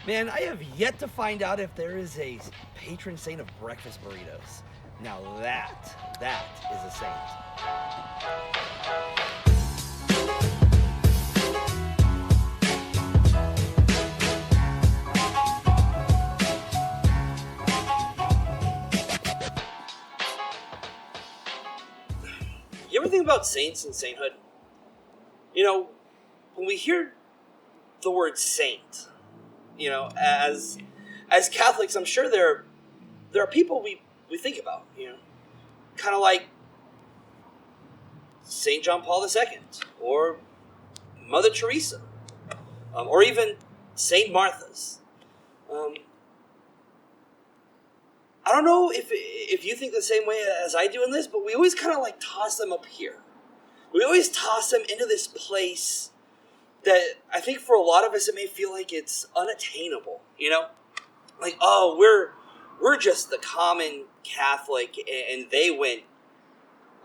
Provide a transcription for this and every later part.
Man, I have yet to find out if there is a patron saint of breakfast burritos. Now that is a saint. You ever think about saints and sainthood? You know, when we hear the word saint, as Catholics, I'm sure there are people we think about, kind of like Saint John Paul II, or Mother Teresa, or even Saint Martha's. Um, I don't know if you think the same way as I do in this, but we always kind of like toss them up here. We always toss them into this place that I think for a lot of us it may feel like it's unattainable. Like, oh, we're just the common Catholic, and they went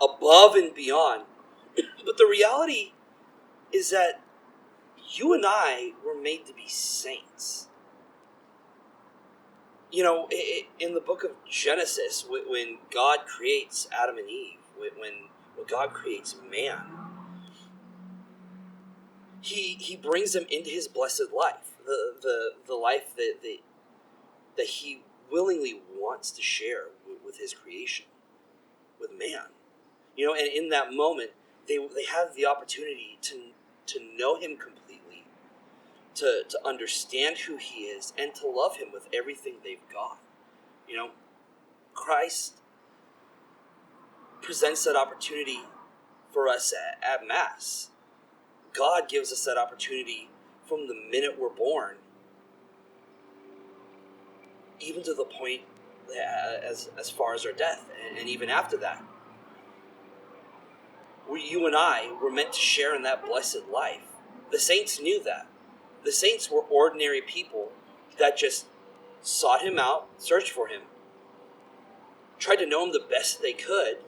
above and beyond. But the reality is that you and I were made to be saints. In the book of Genesis, when God creates Adam and Eve, when God creates man, he brings them into his blessed life, the life that he willingly wants to share with his creation, with man. And in that moment, they have the opportunity to know him completely, to understand who he is, and to love him with everything they've got. Christ presents that opportunity for us at Mass. God gives us that opportunity from the minute we're born, even to the point as far as our death, and even after that. You and I were meant to share in that blessed life. The saints knew that. The saints were ordinary people that just sought him out, searched for him, tried to know him the best they could,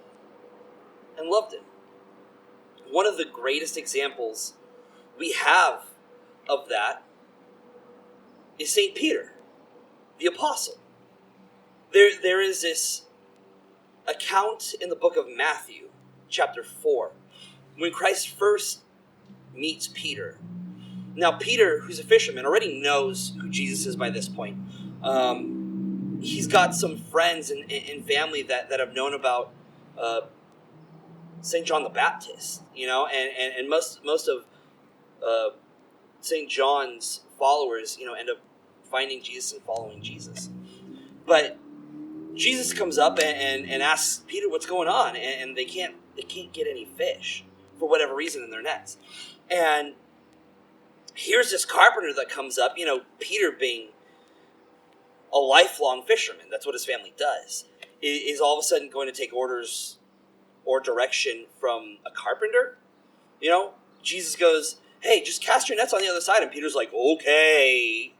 and loved him. One of the greatest examples we have of that is St. Peter, the apostle. There is this account in the book of Matthew, chapter 4, when Christ first meets Peter. Now, Peter, who's a fisherman, already knows who Jesus is by this point. He's got some friends and family that have known about St. John the Baptist, and most of St. John's followers, end up finding Jesus and following Jesus. But Jesus comes up and asks Peter what's going on, and they can't get any fish for whatever reason in their nets. And here's this carpenter that comes up, Peter being a lifelong fisherman, that's what his family does, is all of a sudden going to take orders or direction from a carpenter. Jesus goes, hey, just cast your nets on the other side. And Peter's like, okay.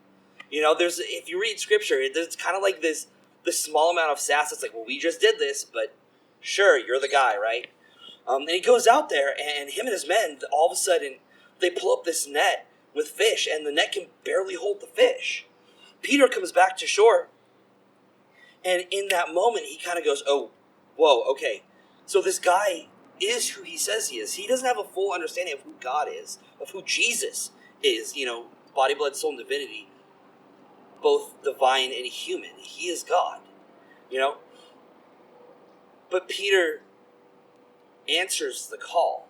If you read scripture, there's kind of like this small amount of sass. It's like, well, we just did this, but sure, you're the guy, right? And he goes out there, and him and his men, all of a sudden, they pull up this net with fish, and the net can barely hold the fish. Peter comes back to shore, and in that moment, he kind of goes, oh, whoa, okay. So this guy is who he says he is. He doesn't have a full understanding of who God is, of who Jesus is, body, blood, soul, and divinity, both divine and human. He is God, But Peter answers the call.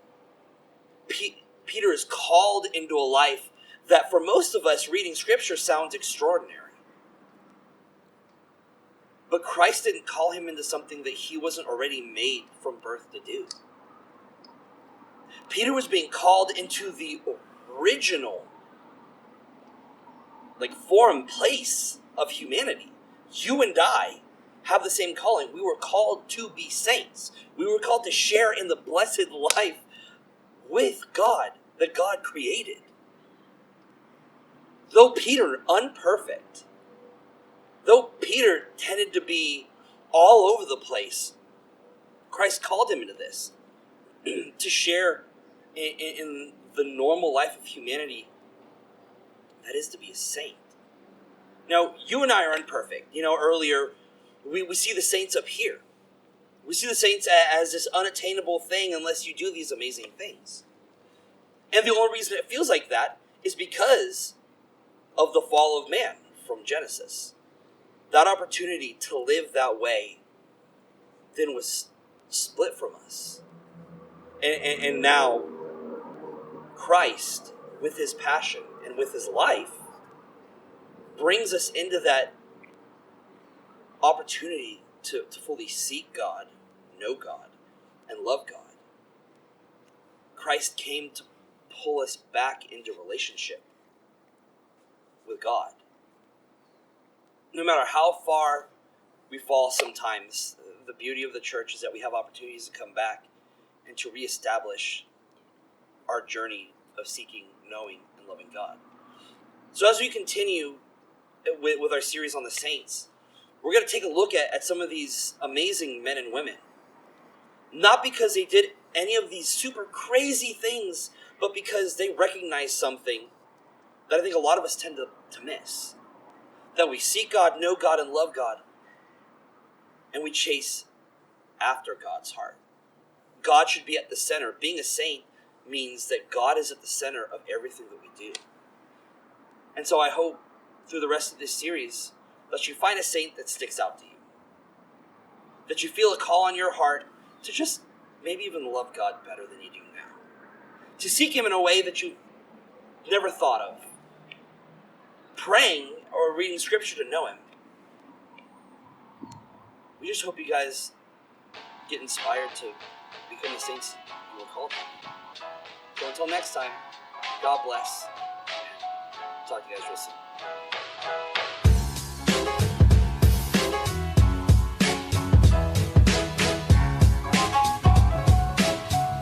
Peter is called into a life that for most of us reading scripture sounds extraordinary. But Christ didn't call him into something that he wasn't already made from birth to do. Peter was being called into the original, form, place of humanity. You and I have the same calling. We were called to be saints. We were called to share in the blessed life with God that God created. Though Peter unperfect, though Peter tended to be all over the place, Christ called him into this to share in the normal life of humanity, that is to be a saint. Now, you and I are imperfect. Earlier, we see the saints up here. We see the saints as this unattainable thing unless you do these amazing things. And the only reason it feels like that is because of the fall of man from Genesis. That opportunity to live that way then was split from us. And now, Christ, with his passion and with his life, brings us into that opportunity to fully seek God, know God, and love God. Christ came to pull us back into relationship with God. No matter how far we fall sometimes, the beauty of the church is that we have opportunities to come back and to reestablish our journey of seeking, knowing, and loving God. So as we continue with our series on the saints, we're going to take a look at some of these amazing men and women. Not because they did any of these super crazy things, but because they recognized something that I think a lot of us tend to miss. That we seek God, know God, and love God, and we chase after God's heart. God should be at the center. Being a saint means that God is at the center of everything that we do. And so I hope through the rest of this series that you find a saint that sticks out to you. That you feel a call on your heart to just maybe even love God better than you do now. To seek him in a way that you've never thought of. Praying or reading scripture to know him. We just hope you guys get inspired to become the saints you were called to. So until next time, God bless. Talk to you guys real soon.